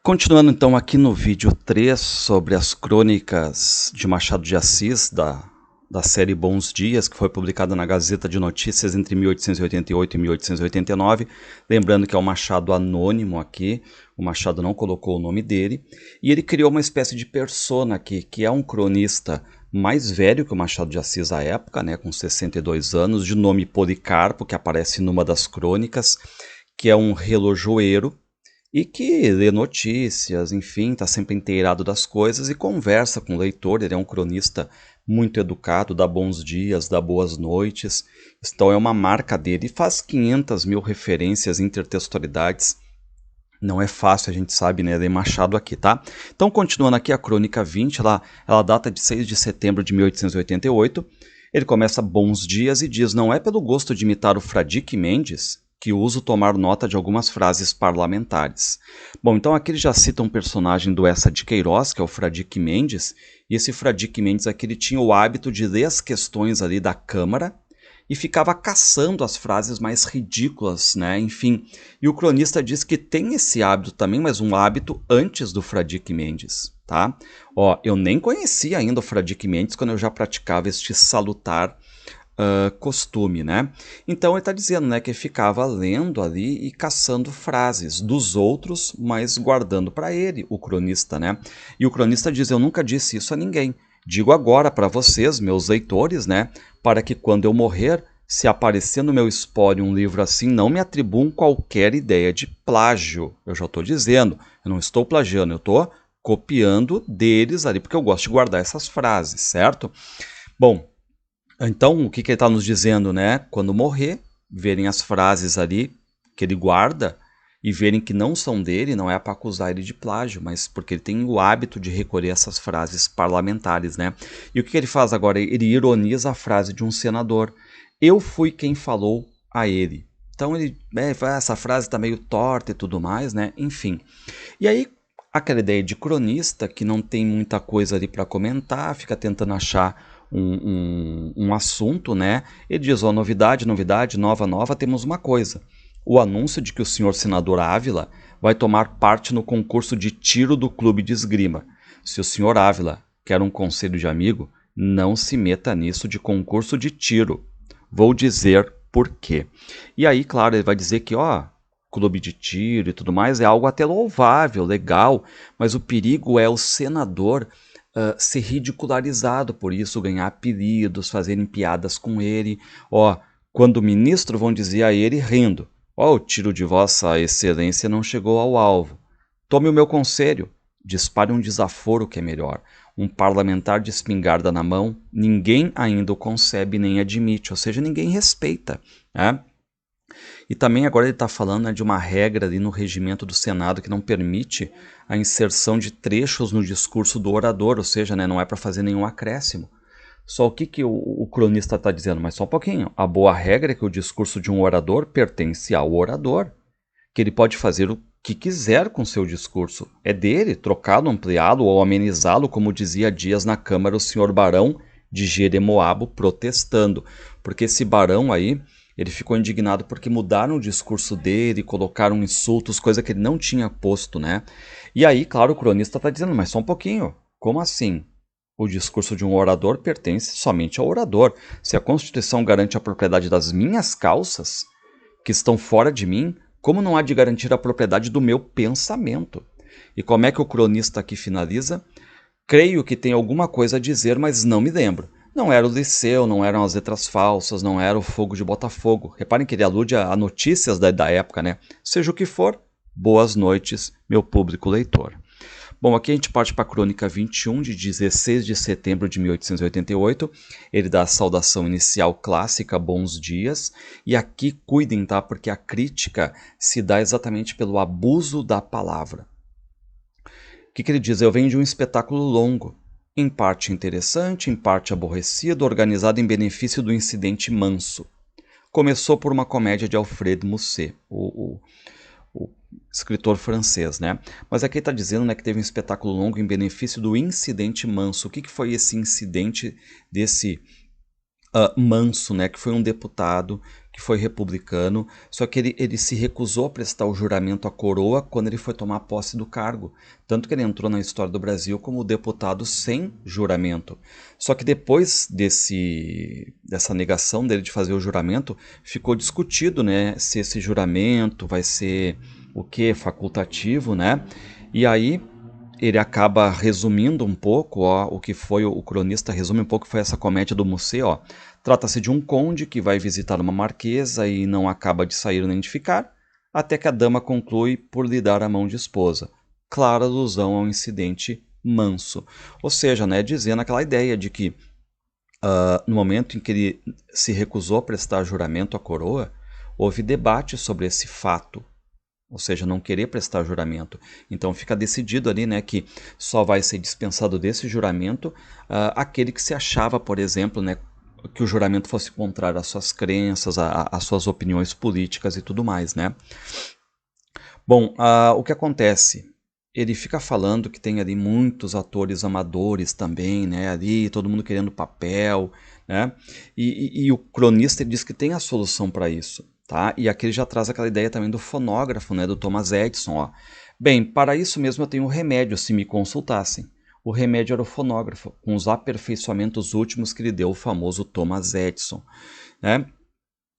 Continuando então aqui no vídeo 3 sobre as crônicas de Machado de Assis, da série Bons Dias, que foi publicada na Gazeta de Notícias entre 1888 e 1889. Lembrando que é um Machado anônimo aqui, o Machado não colocou o nome dele, e ele criou uma espécie de persona aqui, que é um cronista mais velho que o Machado de Assis à época, né, com 62 anos, de nome Policarpo, que aparece numa das crônicas, que é um relojoeiro, e que lê notícias, enfim, está sempre inteirado das coisas e conversa com o leitor. Ele é um cronista muito educado, dá bons dias, dá boas noites. Então é uma marca dele e faz 500 mil referências, intertextualidades. Não é fácil, a gente sabe, né, ler Machado aqui, tá? Então, continuando aqui, a crônica 20, ela data de 6 de setembro de 1888. Ele começa Bons Dias e diz: não é pelo gosto de imitar o Fradique Mendes que uso tomar nota de algumas frases parlamentares. Bom, então aqui ele já cita um personagem do Eça de Queiroz, que é o Fradique Mendes, e esse Fradique Mendes aqui ele tinha o hábito de ler as questões ali da Câmara e ficava caçando as frases mais ridículas, né? Enfim, e o cronista diz que tem esse hábito também, mas um hábito antes do Fradique Mendes, tá? Ó, eu nem conhecia ainda o Fradique Mendes quando eu já praticava este salutar costume, né? Então ele está dizendo, né, que ficava lendo ali e caçando frases dos outros, mas guardando para ele, o cronista, né? E o cronista diz: eu nunca disse isso a ninguém. Digo agora para vocês, meus leitores, né, para que quando eu morrer, se aparecer no meu espólio um livro assim, não me atribuam qualquer ideia de plágio. Eu já estou dizendo, eu não estou plagiando, eu estou copiando deles ali, porque eu gosto de guardar essas frases, certo? Bom, então, o que ele está nos dizendo, né? Quando morrer, verem as frases ali que ele guarda e verem que não são dele, não é para acusar ele de plágio, mas porque ele tem o hábito de recolher essas frases parlamentares, né? E o que ele faz agora? Ele ironiza a frase de um senador: eu fui quem falou a ele. Então ele essa frase está meio torta e tudo mais, né? Enfim. E aí, aquela ideia de cronista que não tem muita coisa ali para comentar, fica tentando achar um assunto, né? Ele diz: ó, novidade, novidade, nova, nova, temos uma coisa. O anúncio de que o senhor senador Ávila vai tomar parte no concurso de tiro do clube de esgrima. Se o senhor Ávila quer um conselho de amigo, não se meta nisso de concurso de tiro. Vou dizer por quê. E aí, claro, ele vai dizer que, ó, clube de tiro e tudo mais é algo até louvável, legal, mas o perigo é o senador ser ridicularizado por isso, ganhar apelidos, fazerem piadas com ele. Ó, quando o ministro vão dizer a ele rindo: ó, o tiro de vossa excelência não chegou ao alvo. Tome o meu conselho, dispare um desaforo que é melhor. Um parlamentar de espingarda na mão, ninguém ainda o concebe nem admite, ou seja, ninguém respeita, né? E também agora ele está falando, né, de uma regra ali no regimento do Senado que não permite a inserção de trechos no discurso do orador, ou seja, né, não é para fazer nenhum acréscimo. Só o que o cronista está dizendo? Mas só um pouquinho. A boa regra é que o discurso de um orador pertence ao orador, que ele pode fazer o que quiser com seu discurso. É dele, trocá-lo, ampliá-lo ou amenizá-lo, como dizia Dias na Câmara o senhor Barão de Jeremoabo protestando. Porque esse barão aí, ele ficou indignado porque mudaram o discurso dele, colocaram insultos, coisa que ele não tinha posto, né? E aí, claro, o cronista está dizendo: mas só um pouquinho, como assim? O discurso de um orador pertence somente ao orador. Se a Constituição garante a propriedade das minhas calças, que estão fora de mim, como não há de garantir a propriedade do meu pensamento? E como é que o cronista aqui finaliza? Creio que tem alguma coisa a dizer, mas não me lembro. Não era o Liceu, não eram as letras falsas, não era o fogo de Botafogo. Reparem que ele alude a notícias da época, né? Seja o que for, boas noites, meu público leitor. Bom, aqui a gente parte para a crônica 21, de 16 de setembro de 1888. Ele dá a saudação inicial clássica, bons dias. E aqui cuidem, tá? Porque a crítica se dá exatamente pelo abuso da palavra. O que ele diz? Eu venho de um espetáculo longo, em parte interessante, em parte aborrecido, organizado em benefício do incidente manso. Começou por uma comédia de Alfred Musset, o escritor francês, né? Mas aqui está dizendo, né, que teve um espetáculo longo em benefício do incidente manso. O que foi esse incidente desse Manso, né, que foi um deputado que foi republicano, só que ele se recusou a prestar o juramento à coroa quando ele foi tomar posse do cargo. Tanto que ele entrou na história do Brasil como deputado sem juramento. Só que depois dessa negação dele de fazer o juramento, ficou discutido, né, se esse juramento vai ser o quê? Facultativo, né? E aí ele acaba resumindo um pouco, ó, o que foi o cronista resume um pouco, foi essa comédia do Musset, ó. Trata-se de um conde que vai visitar uma marquesa e não acaba de sair nem de ficar, até que a dama conclui por lhe dar a mão de esposa. Clara alusão ao incidente Manso. Ou seja, né, dizendo aquela ideia de que no momento em que ele se recusou a prestar juramento à coroa, houve debate sobre esse fato, ou seja, não querer prestar juramento. Então fica decidido ali, né, que só vai ser dispensado desse juramento aquele que se achava, por exemplo, né, que o juramento fosse contrário às suas crenças, às suas opiniões políticas e tudo mais, né? Bom, o que acontece? Ele fica falando que tem ali muitos atores amadores também, né? Ali, todo mundo querendo papel, né? E o cronista diz que tem a solução para isso, tá? E aqui ele já traz aquela ideia também do fonógrafo, né? Do Thomas Edison, ó. Bem, para isso mesmo eu tenho um remédio, se me consultassem. O remédio era o fonógrafo, com os aperfeiçoamentos últimos que lhe deu o famoso Thomas Edison, né?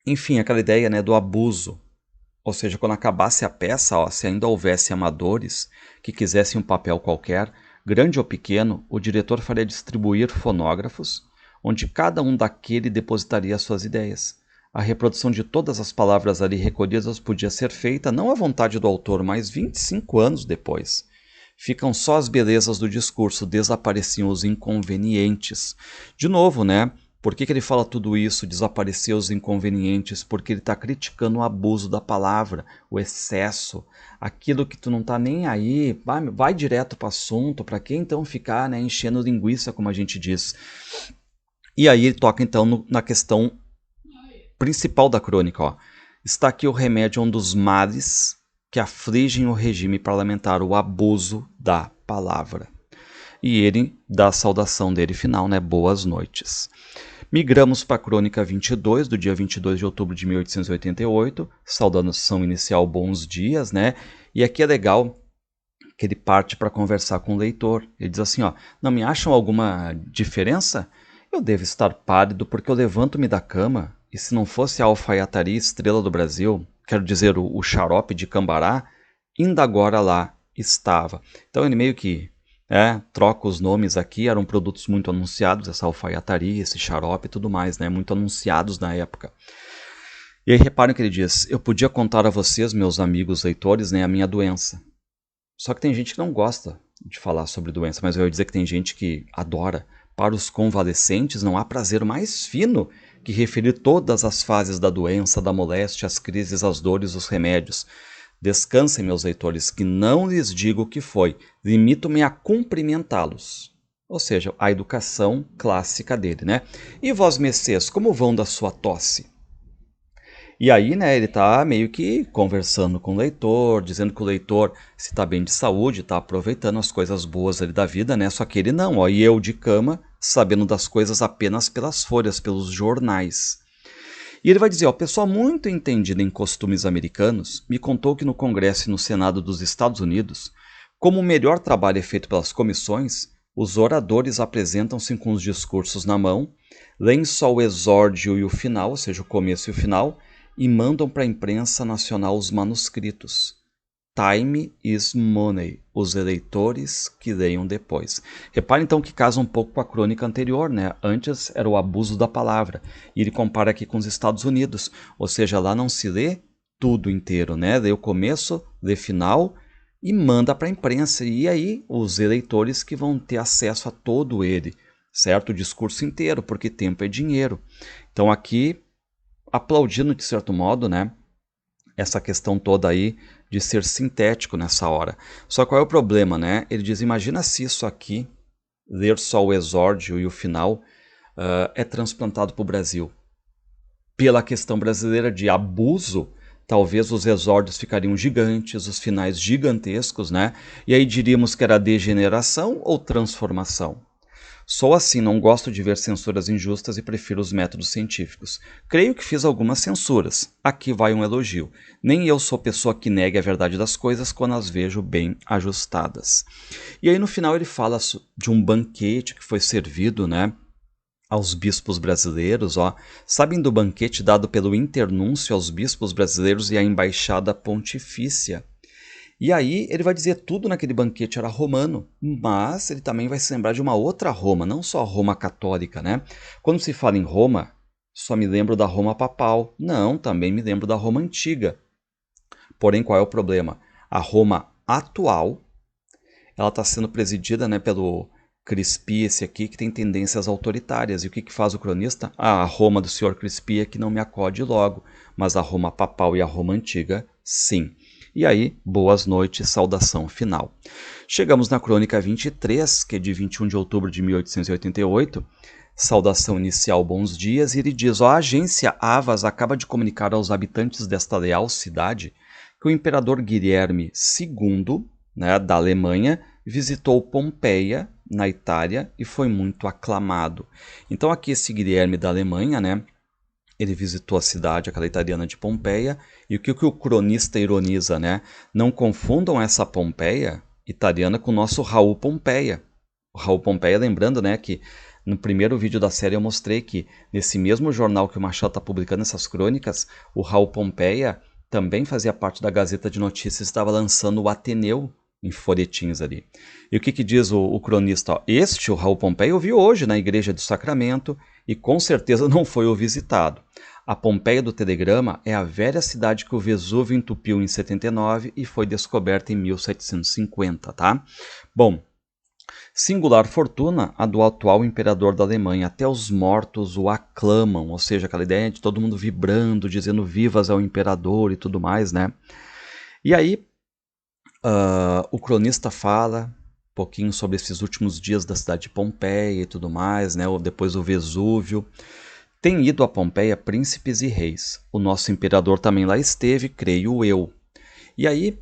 Enfim, aquela ideia, né, do abuso. Ou seja, quando acabasse a peça, ó, se ainda houvesse amadores que quisessem um papel qualquer, grande ou pequeno, o diretor faria distribuir fonógrafos, onde cada um daquele depositaria suas ideias. A reprodução de todas as palavras ali recolhidas podia ser feita não à vontade do autor, mas 25 anos depois. Ficam só as belezas do discurso, desapareciam os inconvenientes. De novo, né? Por que ele fala tudo isso, desaparecer os inconvenientes? Porque ele está criticando o abuso da palavra, o excesso, aquilo que tu não está nem aí, vai direto para o assunto, para que então ficar, né, enchendo linguiça, como a gente diz. E aí ele toca então na questão principal da crônica. Ó. Está aqui o remédio a um dos males que afligem o regime parlamentar, o abuso da palavra. E ele dá a saudação dele final, né? Boas noites. Migramos para a crônica 22, do dia 22 de outubro de 1888, saudação inicial bons dias, né? E aqui é legal que ele parte para conversar com o leitor. Ele diz assim, ó, não me acham alguma diferença? Eu devo estar pálido porque eu levanto-me da cama, e se não fosse a alfaiataria Estrela do Brasil, quero dizer o xarope de Cambará, ainda agora lá estava. Então ele meio que troca os nomes aqui, eram produtos muito anunciados, essa alfaiataria, esse xarope e tudo mais, né, muito anunciados na época. E aí reparem que ele diz, eu podia contar a vocês, meus amigos leitores, né, a minha doença. Só que tem gente que não gosta de falar sobre doença, mas eu ia dizer que tem gente que adora. Para os convalescentes não há prazer mais fino que referir todas as fases da doença, da moléstia, as crises, as dores, os remédios. Descansem, meus leitores, que não lhes digo o que foi, limito-me a cumprimentá-los. Ou seja, a educação clássica dele, né? E vós, messês, como vão da sua tosse? E aí, né, ele tá meio que conversando com o leitor, dizendo que o leitor se tá bem de saúde, tá aproveitando as coisas boas ali da vida, né? Só que ele não, ó, e eu de cama, sabendo das coisas apenas pelas folhas, pelos jornais. E ele vai dizer, ó, pessoa muito entendida em costumes americanos, me contou que no Congresso e no Senado dos Estados Unidos, como o melhor trabalho é feito pelas comissões, os oradores apresentam-se com os discursos na mão, leem só o exórdio e o final, ou seja, o começo e o final, e mandam para a imprensa nacional os manuscritos. Time is money, os eleitores que leiam depois. Repare então que casa um pouco com a crônica anterior, né? Antes era o abuso da palavra, e ele compara aqui com os Estados Unidos, ou seja, lá não se lê tudo inteiro, né? Lê o começo, lê final e manda para a imprensa, e aí os eleitores que vão ter acesso a todo ele, certo? O discurso inteiro, porque tempo é dinheiro. Então aqui, aplaudindo de certo modo, né? Essa questão toda aí de ser sintético nessa hora. Só qual é o problema, né? Ele diz, imagina se isso aqui, ler só o exórdio e o final, é transplantado para o Brasil. Pela questão brasileira de abuso, talvez os exórdios ficariam gigantes, os finais gigantescos, né? E aí diríamos que era degeneração ou transformação. Sou assim, não gosto de ver censuras injustas e prefiro os métodos científicos. Creio que fiz algumas censuras. Aqui vai um elogio. Nem eu sou pessoa que negue a verdade das coisas quando as vejo bem ajustadas. E aí no final ele fala de um banquete que foi servido, né, aos bispos brasileiros, ó. Sabem do banquete dado pelo internúncio aos bispos brasileiros e à embaixada pontifícia? E aí ele vai dizer tudo naquele banquete era romano, mas ele também vai se lembrar de uma outra Roma, não só a Roma católica, né? Quando se fala em Roma, só me lembro da Roma papal. Não, também me lembro da Roma antiga. Porém, qual é o problema? A Roma atual, ela está sendo presidida, né, pelo Crispi, esse aqui, que tem tendências autoritárias. E o que faz o cronista? Ah, a Roma do senhor Crispi é que não me acode logo, mas a Roma papal e a Roma antiga, sim. E aí, boas noites, saudação final. Chegamos na crônica 23, que é de 21 de outubro de 1888, saudação inicial, bons dias, e ele diz, a agência Havas acaba de comunicar aos habitantes desta leal cidade que o imperador Guilherme II, né, da Alemanha, visitou Pompeia, na Itália, e foi muito aclamado. Então aqui esse Guilherme da Alemanha, né, ele visitou a cidade, aquela italiana de Pompeia, e o que o cronista ironiza, né? Não confundam essa Pompeia italiana com o nosso Raul Pompeia. O Raul Pompeia, lembrando, né, que no primeiro vídeo da série eu mostrei que nesse mesmo jornal que o Machado está publicando essas crônicas, o Raul Pompeia também fazia parte da Gazeta de Notícias e estava lançando o Ateneu em folhetins ali. E o que diz o cronista? Este, o Raul Pompeia, eu vi hoje na Igreja do Sacramento e com certeza não foi o visitado. A Pompeia do Telegrama é a velha cidade que o Vesúvio entupiu em 79 e foi descoberta em 1750, tá? Bom, singular fortuna a do atual imperador da Alemanha. Até os mortos o aclamam, ou seja, aquela ideia de todo mundo vibrando, dizendo vivas ao imperador e tudo mais, né? E aí, o cronista fala um pouquinho sobre esses últimos dias da cidade de Pompeia e tudo mais, né? Depois o Vesúvio. Tem ido a Pompeia príncipes e reis. O nosso imperador também lá esteve, creio eu. E aí,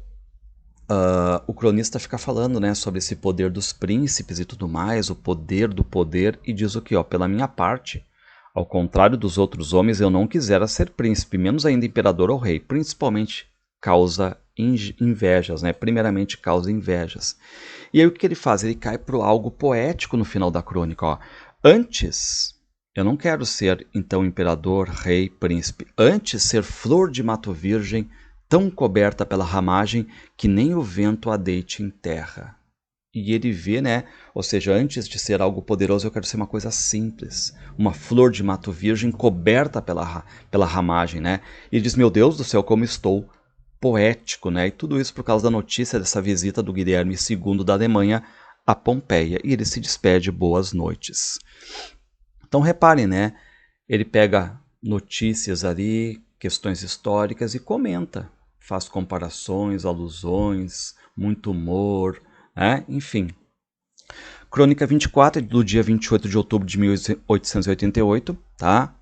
o cronista fica falando, né, sobre esse poder dos príncipes e tudo mais, o poder do poder, e diz o que, pela minha parte, ao contrário dos outros homens, eu não quisera ser príncipe, menos ainda imperador ou rei, principalmente causa invejas, né? Primeiramente causa invejas. E aí o que ele faz? Ele cai para algo poético no final da crônica. Antes, eu não quero ser então imperador, rei, príncipe. Antes ser flor de mato virgem, tão coberta pela ramagem que nem o vento a deite em terra. E ele vê, né? Ou seja, antes de ser algo poderoso, eu quero ser uma coisa simples. Uma flor de mato virgem coberta pela ramagem, né? E ele diz, meu Deus do céu, como estou poético, né? E tudo isso por causa da notícia dessa visita do Guilherme II da Alemanha a Pompeia. E ele se despede, boas noites. Então reparem, né? Ele pega notícias ali, questões históricas e comenta. Faz comparações, alusões, muito humor, né? Enfim. Crônica 24, do dia 28 de outubro de 1888, tá?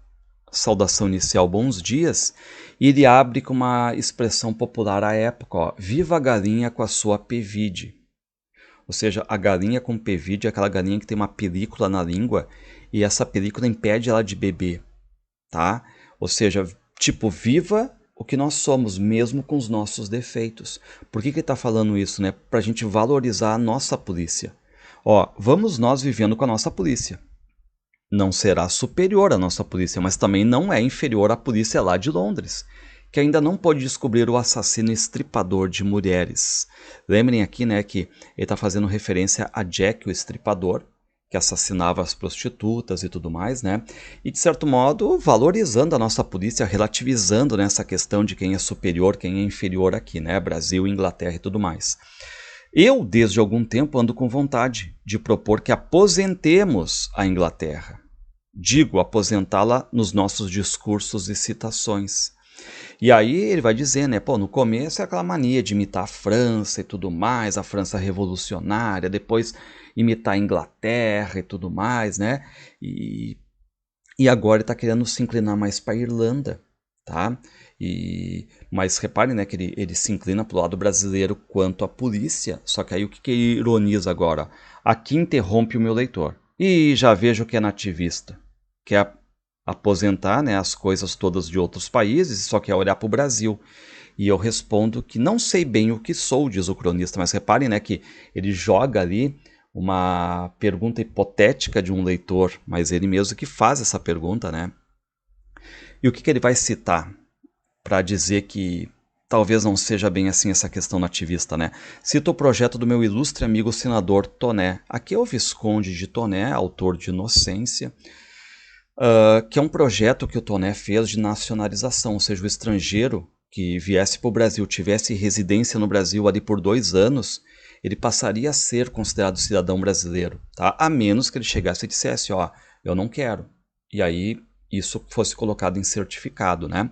Saudação inicial, bons dias, e ele abre com uma expressão popular à época, viva a galinha com a sua pevide. Ou seja, a galinha com pevide é aquela galinha que tem uma película na língua e essa película impede ela de beber, tá? Ou seja, tipo, viva o que nós somos, mesmo com os nossos defeitos. Por que ele está falando isso, né? Para a gente valorizar a nossa polícia. Vamos nós vivendo com a nossa polícia. Não será superior à nossa polícia, mas também não é inferior à polícia lá de Londres, que ainda não pode descobrir o assassino estripador de mulheres. Lembrem aqui, né, que ele está fazendo referência a Jack, o estripador, que assassinava as prostitutas e tudo mais, né? E, de certo modo, valorizando a nossa polícia, relativizando nessa questão de quem é superior, quem é inferior aqui, né? Brasil, Inglaterra e tudo mais. Eu, desde algum tempo, ando com vontade de propor que aposentemos a Inglaterra. Digo, aposentá-la nos nossos discursos e citações. E aí ele vai dizer, né, no começo é aquela mania de imitar a França e tudo mais, a França revolucionária, depois imitar a Inglaterra e tudo mais, né, e agora ele está querendo se inclinar mais para a Irlanda, tá? Mas reparem, né, que ele se inclina para o lado brasileiro quanto à polícia, só que aí o que ele ironiza agora? Aqui interrompe o meu leitor. E já vejo que é nativista. Quer aposentar, né, as coisas todas de outros países e só quer olhar para o Brasil. E eu respondo que não sei bem o que sou, diz o cronista, mas reparem, né, que ele joga ali uma pergunta hipotética de um leitor, mas ele mesmo que faz essa pergunta, né? E o que ele vai citar para dizer que talvez não seja bem assim essa questão nativista, né? Cito o projeto do meu ilustre amigo senador Toné. Aqui é o Visconde de Toné, autor de Inocência, que é um projeto que o Toné fez de nacionalização, ou seja, o estrangeiro que viesse para o Brasil, tivesse residência no Brasil ali por 2 anos, ele passaria a ser considerado cidadão brasileiro, tá? A menos que ele chegasse e dissesse, ó, eu não quero. E aí isso fosse colocado em certificado, né?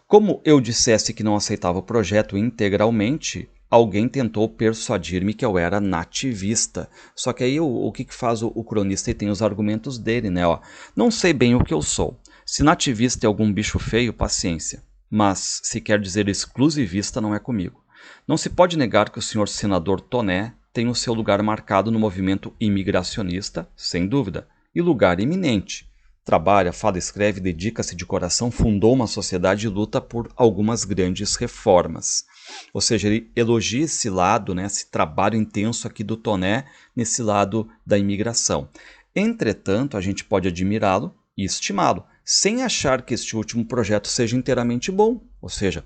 Como eu dissesse que não aceitava o projeto integralmente, alguém tentou persuadir-me que eu era nativista. Só que aí o que faz o cronista? Ele tem os argumentos dele, né? Ó, não sei bem o que eu sou. Se nativista é algum bicho feio, paciência. Mas se quer dizer exclusivista, não é comigo. Não se pode negar que o senhor senador Toné tem o seu lugar marcado no movimento imigracionista, sem dúvida, e lugar eminente. Trabalha, fala, escreve, dedica-se de coração, fundou uma sociedade e luta por algumas grandes reformas. Ou seja, ele elogia esse lado, né, esse trabalho intenso aqui do Toné nesse lado da imigração. Entretanto, a gente pode admirá-lo e estimá-lo, sem achar que este último projeto seja inteiramente bom. Ou seja,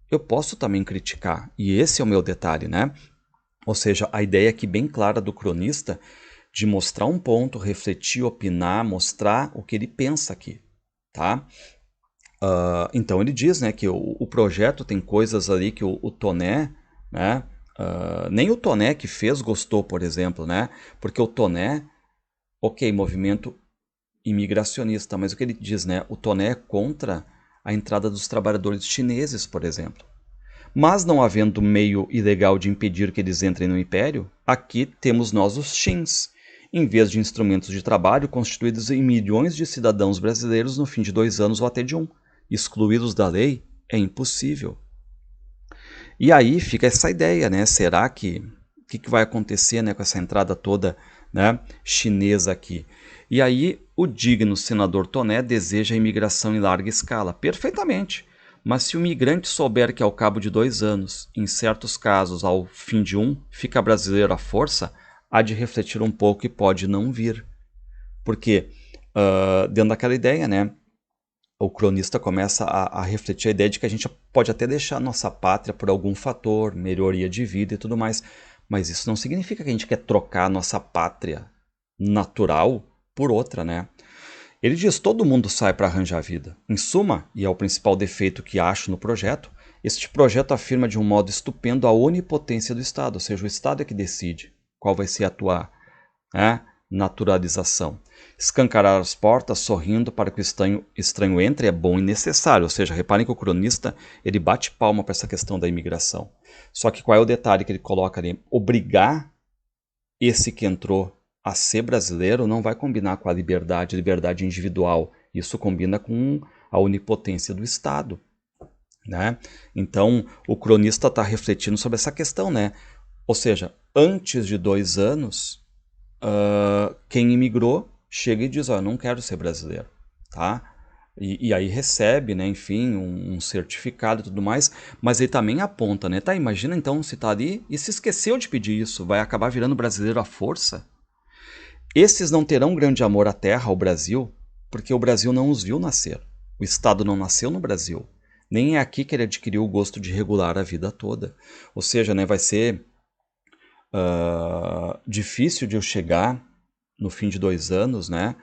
eu posso também criticar, e esse é o meu detalhe, né? Ou seja, a ideia aqui bem clara do cronista de mostrar um ponto, refletir, opinar, mostrar o que ele pensa aqui, tá? Então ele diz, né, que o projeto tem coisas ali que o Toné, né, nem o Toné que fez gostou, por exemplo, né? Porque o Toné, ok, movimento imigracionista, mas o que ele diz, né? O Toné é contra a entrada dos trabalhadores chineses, por exemplo. Mas não havendo meio ilegal de impedir que eles entrem no império, aqui temos nós os Chins, em vez de instrumentos de trabalho constituídos em milhões de cidadãos brasileiros no fim de 2 anos ou até de 1. Excluí-los da lei é impossível. E aí fica essa ideia, né? Será que o que vai acontecer, né, com essa entrada toda, né, chinesa aqui? E aí o digno senador Toné deseja a imigração em larga escala. Perfeitamente. Mas se o migrante souber que ao cabo de 2 anos, em certos casos ao fim de 1, fica brasileiro à força, há de refletir um pouco e pode não vir. Porque, dentro daquela ideia, né, o cronista começa a refletir a ideia de que a gente pode até deixar a nossa pátria por algum fator, melhoria de vida e tudo mais, mas isso não significa que a gente quer trocar a nossa pátria natural por outra, né? Ele diz: todo mundo sai para arranjar vida. Em suma, e é o principal defeito que acho no projeto, este projeto afirma de um modo estupendo a onipotência do Estado, ou seja, o Estado é que decide qual vai ser a tua, né, naturalização. Escancarar as portas sorrindo para que o estranho entre é bom e necessário, ou seja, reparem que o cronista ele bate palma para essa questão da imigração. Só que qual é o detalhe que ele coloca ali? Obrigar esse que entrou a ser brasileiro não vai combinar com a liberdade individual. Isso combina com a onipotência do Estado, né? Então, o cronista está refletindo sobre essa questão, né? Ou seja, antes de 2 anos, quem imigrou chega e diz, ó, não quero ser brasileiro, tá? E aí recebe, né, enfim, um certificado e tudo mais, mas ele também aponta, né? Tá, imagina então se tá ali e se esqueceu de pedir isso, vai acabar virando brasileiro à força? Esses não terão grande amor à terra, ao Brasil, porque o Brasil não os viu nascer. O Estado não nasceu no Brasil. Nem é aqui que ele adquiriu o gosto de regular a vida toda. Ou seja, né, vai ser difícil de eu chegar no fim de 2 anos, né,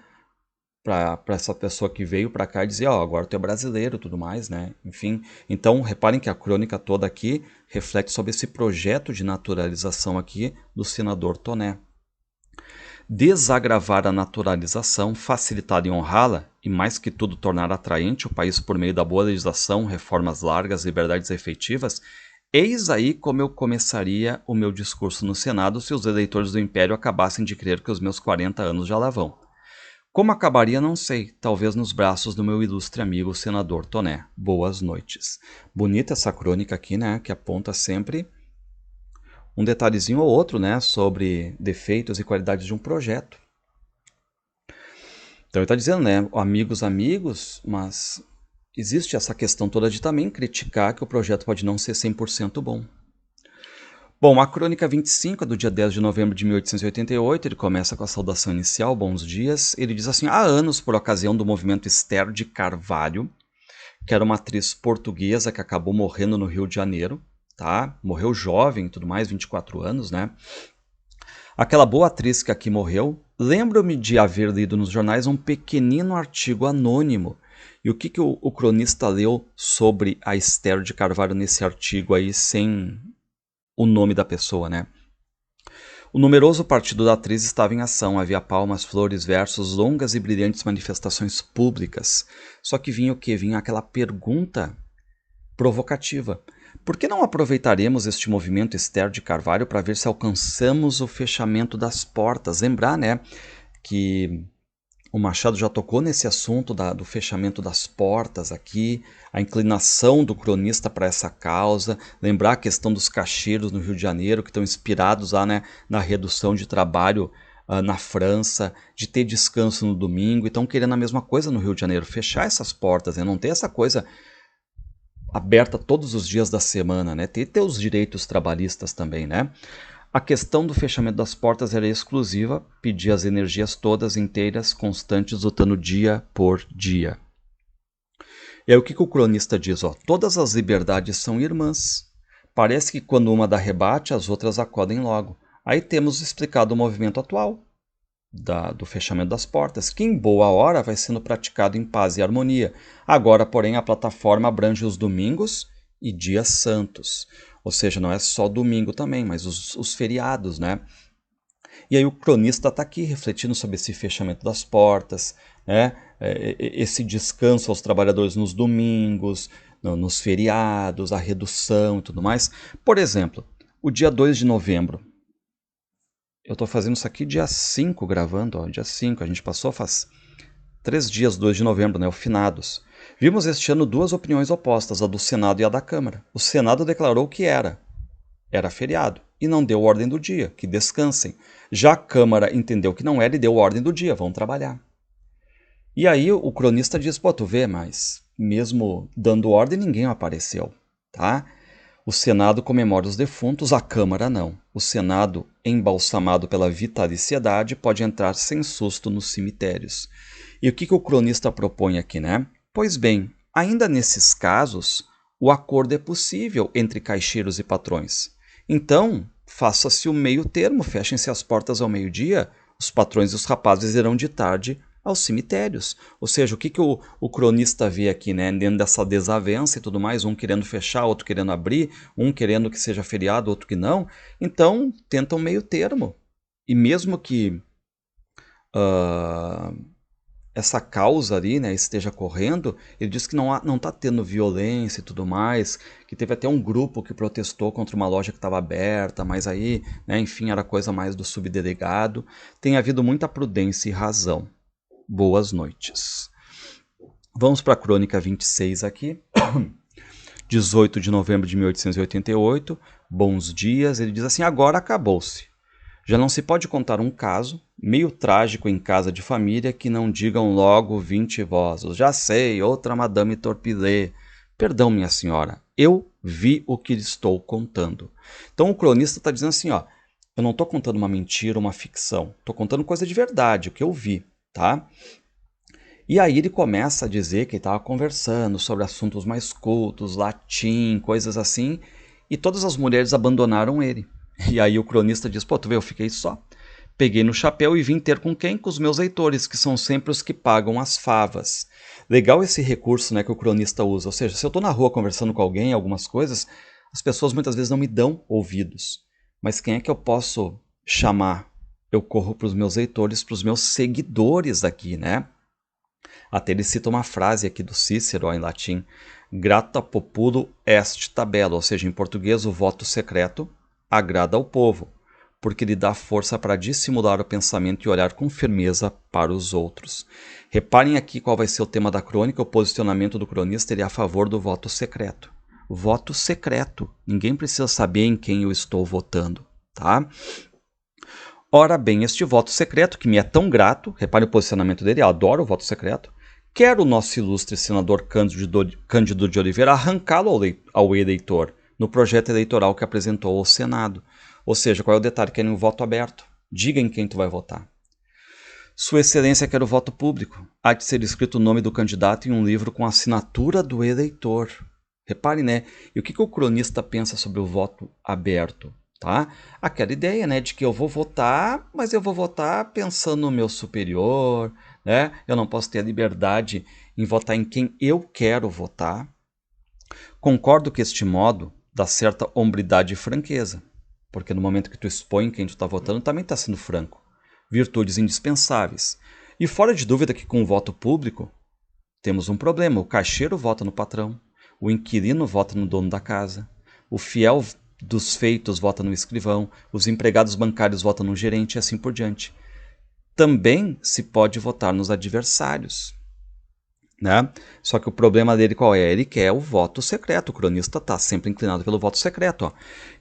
para essa pessoa que veio para cá e dizer, ó, agora tu é brasileiro e tudo mais, né? Enfim, então reparem que a crônica toda aqui reflete sobre esse projeto de naturalização aqui do senador Toné. Desagravar a naturalização, facilitar e honrá-la, e mais que tudo tornar atraente o país por meio da boa legislação, reformas largas, liberdades efetivas, eis aí como eu começaria o meu discurso no Senado se os eleitores do Império acabassem de crer que os meus 40 anos já lá vão. Como acabaria, não sei, talvez nos braços do meu ilustre amigo o senador Toné. Boas noites. Bonita essa crônica aqui, né, que aponta sempre um detalhezinho ou outro, né, sobre defeitos e qualidades de um projeto. Então ele está dizendo, né, amigos, amigos, mas existe essa questão toda de também criticar que o projeto pode não ser 100% bom. Bom, a crônica 25 é do dia 10 de novembro de 1888, ele começa com a saudação inicial, bons dias. Ele diz assim, há anos, por ocasião do movimento Esther de Carvalho, que era uma atriz portuguesa que acabou morrendo no Rio de Janeiro, tá? Morreu jovem e tudo mais, 24 anos, né? Aquela boa atriz que aqui morreu, lembro-me de haver lido nos jornais um pequenino artigo anônimo. E o que o cronista leu sobre a Esther de Carvalho nesse artigo aí, sem o nome da pessoa, né? O numeroso partido da atriz estava em ação, havia palmas, flores, versos, longas e brilhantes manifestações públicas. Só que vinha o quê? Vinha aquela pergunta provocativa. Por que não aproveitaremos este movimento Esther de Carvalho para ver se alcançamos o fechamento das portas? Lembrar, né, que o Machado já tocou nesse assunto do fechamento das portas aqui, a inclinação do cronista para essa causa, lembrar a questão dos caixeiros no Rio de Janeiro, que estão inspirados lá, né, na redução de trabalho na França, de ter descanso no domingo, e estão querendo a mesma coisa no Rio de Janeiro, fechar essas portas, né, não ter essa coisa aberta todos os dias da semana, né, ter os direitos trabalhistas também, né. A questão do fechamento das portas era exclusiva, pedia as energias todas inteiras, constantes, lutando dia por dia. E aí o que o cronista diz? Ó, todas as liberdades são irmãs. Parece que quando uma dá rebate, as outras acodem logo. Aí temos explicado o movimento atual do fechamento das portas, que em boa hora vai sendo praticado em paz e harmonia. Agora, porém, a plataforma abrange os domingos e dias santos. Ou seja, não é só domingo também, mas os feriados, né? E aí o cronista está aqui refletindo sobre esse fechamento das portas, né? Esse descanso aos trabalhadores nos domingos, nos feriados, a redução e tudo mais. Por exemplo, o dia 2 de novembro. Eu estou fazendo isso aqui dia 5 gravando, ó, dia 5. A gente passou faz 3 dias, 2 de novembro, né? O finados. Vimos este ano duas opiniões opostas, a do Senado e a da Câmara. O Senado declarou que era feriado, e não deu ordem do dia, que descansem. Já a Câmara entendeu que não era e deu ordem do dia, vão trabalhar. E aí o cronista diz, pô, tu vê, mas mesmo dando ordem, ninguém apareceu, tá? O Senado comemora os defuntos, a Câmara não. O Senado, embalsamado pela vitaliciedade, pode entrar sem susto nos cemitérios. E o que o cronista propõe aqui, né? Pois bem, ainda nesses casos, o acordo é possível entre caixeiros e patrões. Então, faça-se o meio termo, fechem-se as portas ao meio-dia, os patrões e os rapazes irão de tarde aos cemitérios. Ou seja, o que o cronista vê aqui, né? Dentro dessa desavença e tudo mais, um querendo fechar, outro querendo abrir, um querendo que seja feriado, outro que não. Então, tenta um meio termo. E mesmo que essa causa ali, né, esteja correndo, ele diz que não está tendo violência e tudo mais, que teve até um grupo que protestou contra uma loja que estava aberta, mas aí, né, enfim, era coisa mais do subdelegado. Tem havido muita prudência e razão. Boas noites. Vamos para a crônica 26 aqui. 18 de novembro de 1888. Bons dias. Ele diz assim, agora acabou-se. Já não se pode contar um caso, meio trágico em casa de família, que não digam logo 20 vozes. Já sei, outra Madame Torpillet. Perdão, minha senhora, eu vi o que estou contando. Então o cronista está dizendo assim, ó, eu não estou contando uma mentira, uma ficção. Estou contando coisa de verdade, o que eu vi, tá? E aí ele começa a dizer que ele estava conversando sobre assuntos mais cultos, latim, coisas assim, e todas as mulheres abandonaram ele. E aí o cronista diz, pô, tu vê, eu fiquei só. Peguei no chapéu e vim ter com quem? Com os meus leitores, que são sempre os que pagam as favas. Legal esse recurso, né, que o cronista usa. Ou seja, se eu estou na rua conversando com alguém, algumas coisas, as pessoas muitas vezes não me dão ouvidos. Mas quem é que eu posso chamar? Eu corro para os meus leitores, para os meus seguidores aqui, né? Até ele cita uma frase aqui do Cícero, ó, em latim, grata populo est tabella, ou seja, em português, o voto secreto agrada ao povo, porque lhe dá força para dissimular o pensamento e olhar com firmeza para os outros. Reparem aqui qual vai ser o tema da crônica, o posicionamento do cronista, ele é a favor do voto secreto. Voto secreto, ninguém precisa saber em quem eu estou votando, tá? Ora bem, este voto secreto, que me é tão grato, repare o posicionamento dele, eu adoro o voto secreto, quer o nosso ilustre senador Cândido de Oliveira arrancá-lo ao eleitor no projeto eleitoral que apresentou ao Senado. Ou seja, qual é o detalhe? Querem um voto aberto. Diga em quem tu vai votar. Sua Excelência quer o voto público. Há de ser escrito o nome do candidato em um livro com a assinatura do eleitor. Repare, né? E o que o cronista pensa sobre o voto aberto? Tá? Aquela ideia, né, de que eu vou votar, mas eu vou votar pensando no meu superior, né? Eu não posso ter a liberdade em votar em quem eu quero votar. Concordo que este modo dá certa hombridade e franqueza, porque no momento que tu expõe quem tu está votando, também está sendo franco. Virtudes indispensáveis. E fora de dúvida que com o voto público, temos um problema. O caixeiro vota no patrão, o inquilino vota no dono da casa, o fiel dos feitos vota no escrivão, os empregados bancários votam no gerente e assim por diante. Também se pode votar nos adversários, né? Só que o problema dele qual é? Ele quer o voto secreto. O cronista está sempre inclinado pelo voto secreto. Ó.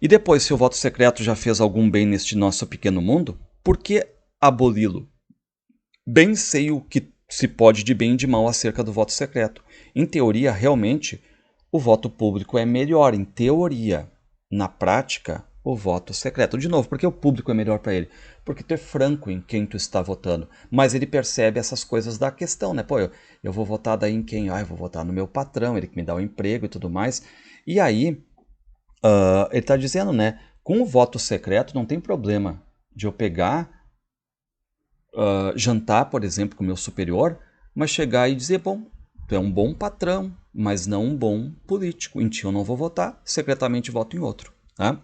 E depois, se o voto secreto já fez algum bem neste nosso pequeno mundo, por que aboli-lo? Bem sei o que se pode de bem e de mal acerca do voto secreto. Em teoria, realmente, o voto público é melhor. Em teoria. Na prática, o voto secreto. De novo, por que o público é melhor para ele? Porque tu é franco em quem tu está votando. Mas ele percebe essas coisas da questão, né? Pô, eu vou votar daí em quem? Eu vou votar no meu patrão, ele que me dá o emprego e tudo mais. E aí, ele está dizendo, né? Com o voto secreto não tem problema de eu pegar, jantar, por exemplo, com o meu superior, mas chegar e dizer, bom, tu é um bom patrão, mas não um bom político. Em ti eu não vou votar, secretamente voto em outro. Tá?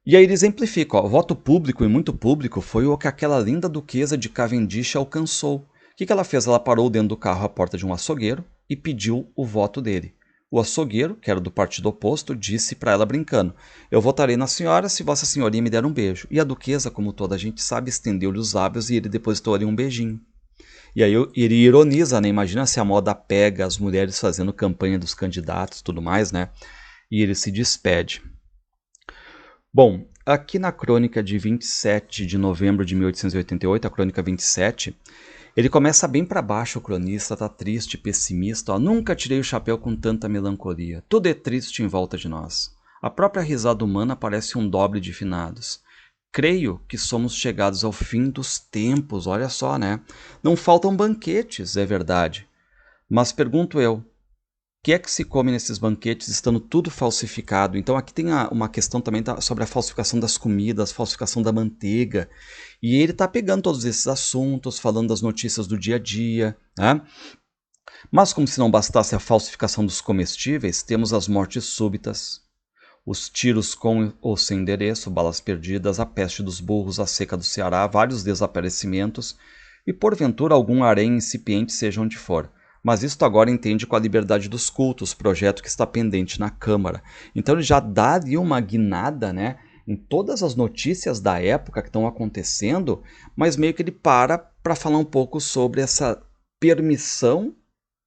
E aí ele exemplifica, ó, o voto público e muito público foi o que aquela linda duquesa de Cavendish alcançou. O que ela fez? Ela parou dentro do carro à porta de um açougueiro e pediu o voto dele. O açougueiro, que era do partido oposto, disse para ela brincando, eu votarei na senhora se vossa senhoria me der um beijo. E a duquesa, como toda a gente sabe, estendeu-lhe os lábios e ele depositou ali um beijinho. E aí ele ironiza, né? Imagina se a moda pega as mulheres fazendo campanha dos candidatos e tudo mais, né? E ele se despede. Bom, aqui na crônica de 27 de novembro de 1888, a crônica 27, ele começa bem para baixo, o cronista, tá triste, pessimista. Ó, nunca tirei o chapéu com tanta melancolia. Tudo é triste em volta de nós. A própria risada humana parece um dobre de finados. Creio que somos chegados ao fim dos tempos, olha só, né? Não faltam banquetes, é verdade. Mas pergunto eu, o que é que se come nesses banquetes estando tudo falsificado? Então aqui tem uma questão também sobre a falsificação das comidas, falsificação da manteiga. E ele está pegando todos esses assuntos, falando das notícias do dia a dia, né? Mas como se não bastasse a falsificação dos comestíveis, temos as mortes súbitas, os tiros com ou sem endereço, balas perdidas, a peste dos burros, a seca do Ceará, vários desaparecimentos e, porventura, algum harém incipiente, seja onde for. Mas isto agora entende com a liberdade dos cultos, projeto que está pendente na Câmara. Então ele já dá ali uma guinada, né, em todas as notícias da época que estão acontecendo, mas meio que ele para falar um pouco sobre essa permissão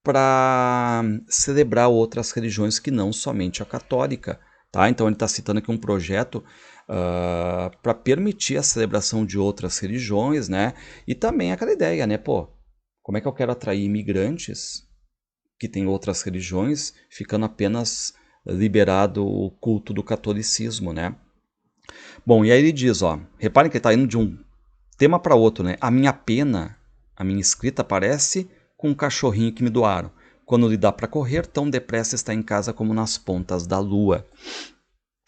para celebrar outras religiões que não somente a católica. Tá? Então ele está citando aqui um projeto para permitir a celebração de outras religiões, né? E também aquela ideia, né? Pô, como é que eu quero atrair imigrantes que têm outras religiões, ficando apenas liberado o culto do catolicismo, né? Bom, e aí ele diz, ó, reparem que ele está indo de um tema para outro, né? A minha pena, a minha escrita parece com um cachorrinho que me doaram. Quando lhe dá para correr, tão depressa está em casa como nas pontas da lua.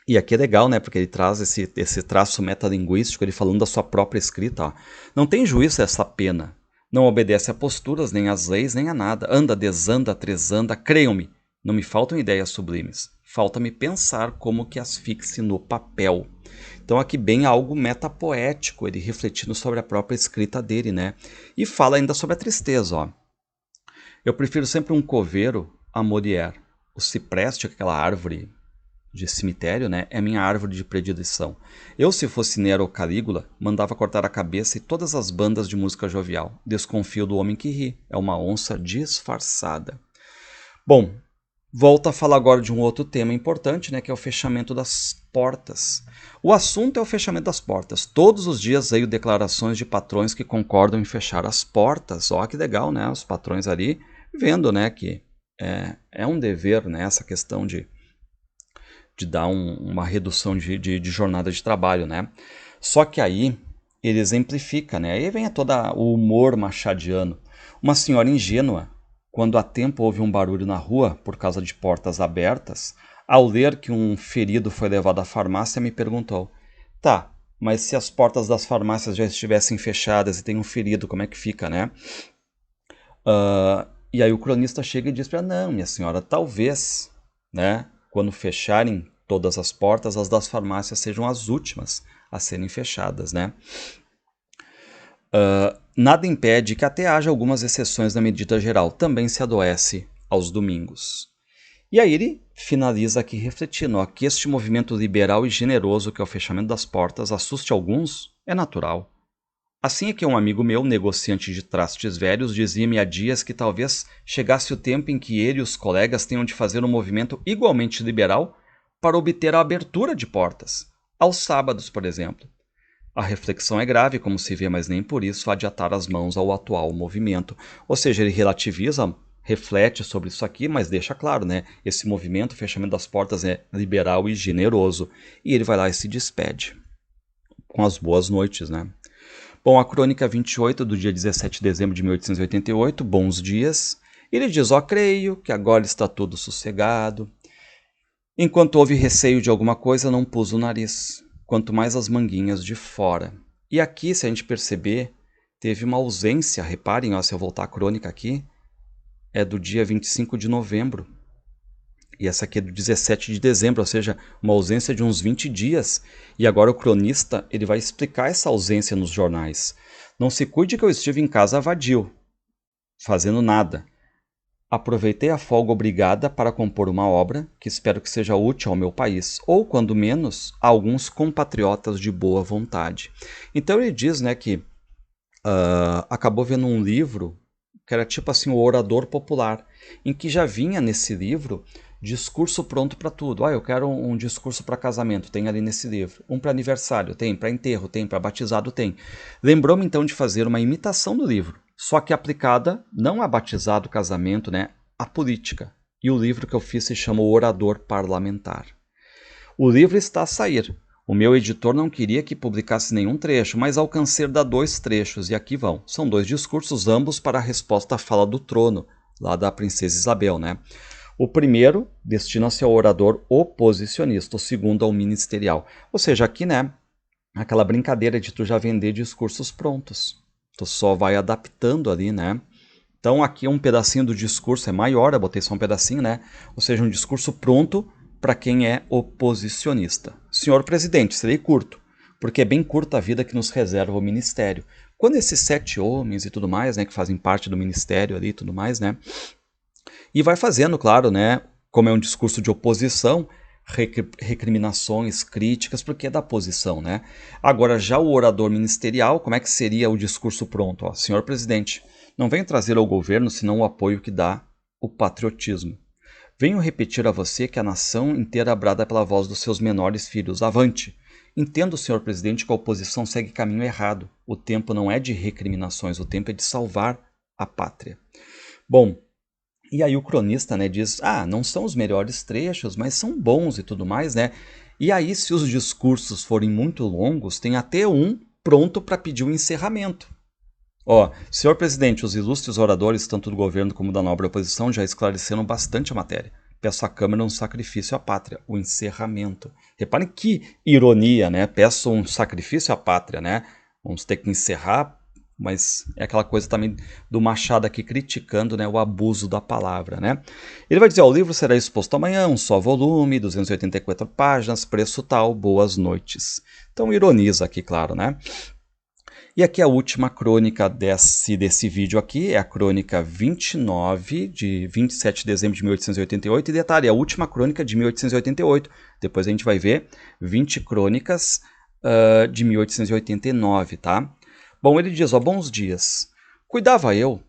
E aqui é legal, né? Porque ele traz esse traço metalinguístico, ele falando da sua própria escrita. Ó. Não tem juízo essa pena. Não obedece a posturas, nem às leis, nem a nada. Anda, desanda, tresanda. Creiam-me, não me faltam ideias sublimes. Falta-me pensar como que as fixe no papel. Então aqui bem algo metapoético, ele refletindo sobre a própria escrita dele, né? E fala ainda sobre a tristeza, ó. Eu prefiro sempre um coveiro a Molière. O cipreste, aquela árvore de cemitério, né, é minha árvore de predileção. Eu, se fosse Nero ou Calígula, mandava cortar a cabeça e todas as bandas de música jovial. Desconfio do homem que ri. É uma onça disfarçada. Bom, volta a falar agora de um outro tema importante, né, que é o fechamento das portas. O assunto é o fechamento das portas. Todos os dias veio declarações de patrões que concordam em fechar as portas. Ó, que legal, né? Os patrões ali vendo, né, que é um dever, né, essa questão de dar uma redução de jornada de trabalho, né? Só que aí ele exemplifica, né? Aí vem todo o humor machadiano. Uma senhora ingênua, quando há tempo houve um barulho na rua por causa de portas abertas, ao ler que um ferido foi levado à farmácia, me perguntou: tá, mas se as portas das farmácias já estivessem fechadas e tem um ferido, como é que fica, né? E aí o cronista chega e diz para ela: não, minha senhora, talvez, né, quando fecharem todas as portas, as das farmácias sejam as últimas a serem fechadas, né? Nada impede que até haja algumas exceções na medida geral. Também se adoece aos domingos. E aí ele finaliza aqui refletindo, ó, que este movimento liberal e generoso que é o fechamento das portas assuste alguns é natural. Assim é que um amigo meu, negociante de trastes velhos, dizia-me há dias que talvez chegasse o tempo em que ele e os colegas tenham de fazer um movimento igualmente liberal para obter a abertura de portas, aos sábados, por exemplo. A reflexão é grave, como se vê, mas nem por isso há de atar as mãos ao atual movimento. Ou seja, ele relativiza, reflete sobre isso aqui, mas deixa claro, né? Esse movimento, o fechamento das portas, é liberal e generoso. E ele vai lá e se despede com as boas noites, né? Bom, a crônica 28, do dia 17 de dezembro de 1888, bons dias. Ele diz: ó, creio que agora está tudo sossegado. Enquanto houve receio de alguma coisa, não pus o nariz, quanto mais as manguinhas de fora. E aqui, se a gente perceber, teve uma ausência, reparem, ó, se eu voltar a crônica aqui, é do dia 25 de novembro. E essa aqui é do 17 de dezembro, ou seja, uma ausência de uns 20 dias. E agora o cronista ele vai explicar essa ausência nos jornais. Não se cuide que eu estive em casa vadio, fazendo nada. Aproveitei a folga obrigada para compor uma obra que espero que seja útil ao meu país, ou, quando menos, a alguns compatriotas de boa vontade. Então ele diz, né, que acabou vendo um livro que era tipo assim o Orador Popular, em que já vinha nesse livro discurso pronto para tudo. Eu quero um discurso para casamento, tem ali nesse livro. Um para aniversário, tem. Para enterro, tem. Para batizado, tem. Lembrou-me então de fazer uma imitação do livro, só que aplicada não a batizado, casamento, né, a política. E o livro que eu fiz se chama O Orador Parlamentar. O livro está a sair. O meu editor não queria que publicasse nenhum trecho, mas alcancei dar 2 trechos, e aqui vão. São 2 discursos, ambos para a resposta à fala do trono, lá da princesa Isabel, né? O primeiro destina-se ao orador oposicionista, o segundo ao ministerial. Ou seja, aqui, né, aquela brincadeira de tu já vender discursos prontos. Tu só vai adaptando ali, né? Então aqui um pedacinho do discurso é maior, eu botei só um pedacinho, né? Ou seja, um discurso pronto para quem é oposicionista. Senhor presidente, serei curto, porque é bem curta a vida que nos reserva o ministério. Quando esses 7 homens e tudo mais, né, que fazem parte do ministério ali e tudo mais, né? E vai fazendo, claro, né, como é um discurso de oposição, recriminações, críticas, porque é da posição, né? Agora, já o orador ministerial, como é que seria o discurso pronto? Ó, senhor presidente, não venho trazer ao governo senão o apoio que dá o patriotismo. Venho repetir a você que a nação inteira brada pela voz dos seus menores filhos. Avante! Entendo, senhor presidente, que a oposição segue caminho errado. O tempo não é de recriminações, o tempo é de salvar a pátria. Bom, e aí o cronista, né, diz, não são os melhores trechos, mas são bons e tudo mais, né? E aí, se os discursos forem muito longos, tem até um pronto para pedir o encerramento. Senhor presidente, os ilustres oradores, tanto do governo como da nobre oposição, já esclareceram bastante a matéria. Peço à Câmara um sacrifício à pátria, o encerramento. Reparem que ironia, né? Peço um sacrifício à pátria, né? Vamos ter que encerrar, mas é aquela coisa também do Machado aqui criticando, né, o abuso da palavra, né? Ele vai dizer, o livro será exposto amanhã, um só volume, 284 páginas, preço tal, boas noites. Então ironiza aqui, claro, né? E aqui a última crônica desse vídeo aqui é a crônica 29, de 27 de dezembro de 1888. E detalhe, a última crônica de 1888. Depois a gente vai ver 20 crônicas de 1889, tá? Bom, ele diz, bons dias. Cuidava eu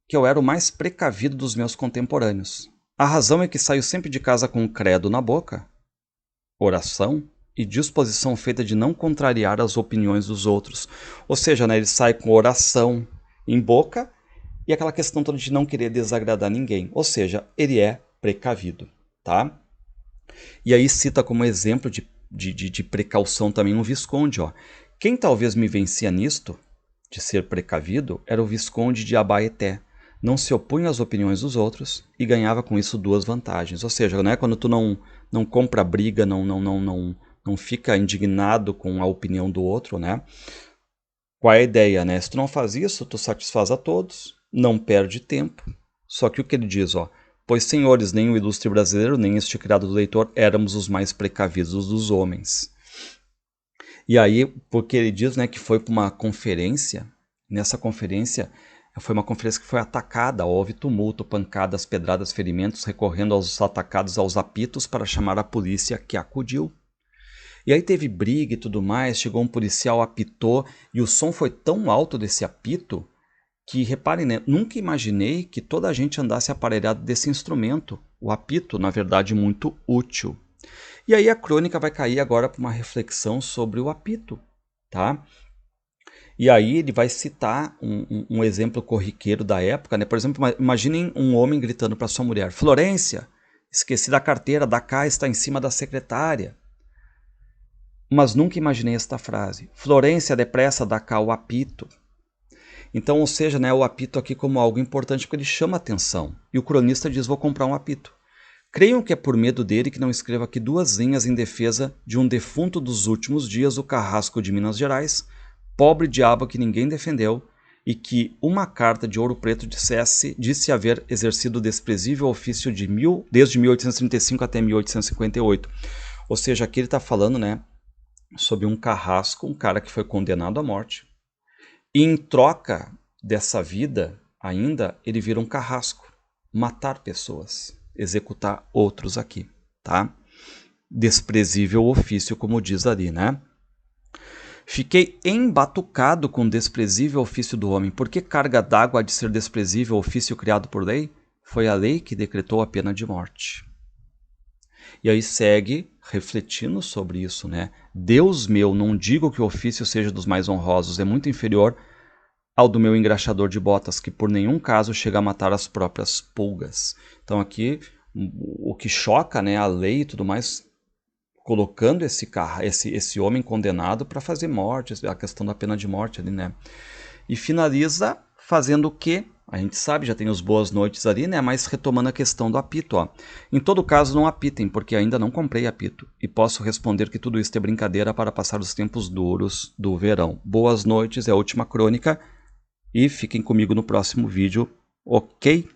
que eu era o mais precavido dos meus contemporâneos. A razão é que saio sempre de casa com um credo na boca, oração e disposição feita de não contrariar as opiniões dos outros. Ou seja, né, ele sai com oração em boca e aquela questão toda de não querer desagradar ninguém. Ou seja, ele é precavido, tá? E aí cita como exemplo de precaução também um Visconde. Ó. Quem talvez me vencia nisto, de ser precavido, era o Visconde de Abaeté. Não se opunha às opiniões dos outros e ganhava com isso duas vantagens. Ou seja, né, quando tu não compra briga, não fica indignado com a opinião do outro, né? Qual é a ideia, né? Se tu não faz isso, tu satisfaz a todos, não perde tempo. Só que o que ele diz, ó, pois senhores, nem o ilustre brasileiro, nem este criado do leitor, éramos os mais precavidos dos homens. E aí, porque ele diz, né, que foi para uma conferência, nessa conferência, foi uma conferência que foi atacada, houve tumulto, pancadas, pedradas, ferimentos, recorrendo aos atacados aos apitos para chamar a polícia, que acudiu. E aí teve briga e tudo mais, chegou um policial, apitou, e o som foi tão alto desse apito que, reparem, né, nunca imaginei que toda a gente andasse aparelhado desse instrumento. O apito, na verdade, muito útil. E aí a crônica vai cair agora para uma reflexão sobre o apito, tá? E aí ele vai citar um exemplo corriqueiro da época, né? Por exemplo, imaginem um homem gritando para sua mulher, Florência, esqueci da carteira, da cá está em cima da secretária. Mas nunca imaginei esta frase, Florência, depressa, dá cá o apito. Então, ou seja, né, o apito aqui como algo importante porque ele chama atenção. E o cronista diz, vou comprar um apito. Creiam que é por medo dele que não escrevo aqui duas linhas em defesa de um defunto dos últimos dias, o Carrasco de Minas Gerais, pobre diabo que ninguém defendeu, e que uma carta de Ouro Preto disse haver exercido o desprezível ofício desde 1835 até 1858. Ou seja, aqui ele está falando, né, sobre um carrasco, um cara que foi condenado à morte, e em troca dessa vida, ainda, ele vira um carrasco, matar pessoas, executar outros aqui, tá? Desprezível ofício, como diz ali, né? Fiquei embatucado com o desprezível ofício do homem. Por que carga d'água há de ser desprezível ofício criado por lei? Foi a lei que decretou a pena de morte. E aí segue refletindo sobre isso, né? Deus meu, não digo que o ofício seja dos mais honrosos, é muito inferior ao do meu engraxador de botas, que por nenhum caso chega a matar as próprias pulgas. Então aqui, o que choca, né, a lei e tudo mais, colocando esse homem condenado para fazer morte, a questão da pena de morte ali, né? E finaliza fazendo o quê? A gente sabe, já tem os boas noites ali, né? Mas retomando a questão do apito, ó. Em todo caso, não apitem, porque ainda não comprei apito. E posso responder que tudo isso é brincadeira para passar os tempos duros do verão. Boas noites, é a última crônica. E fiquem comigo no próximo vídeo, ok?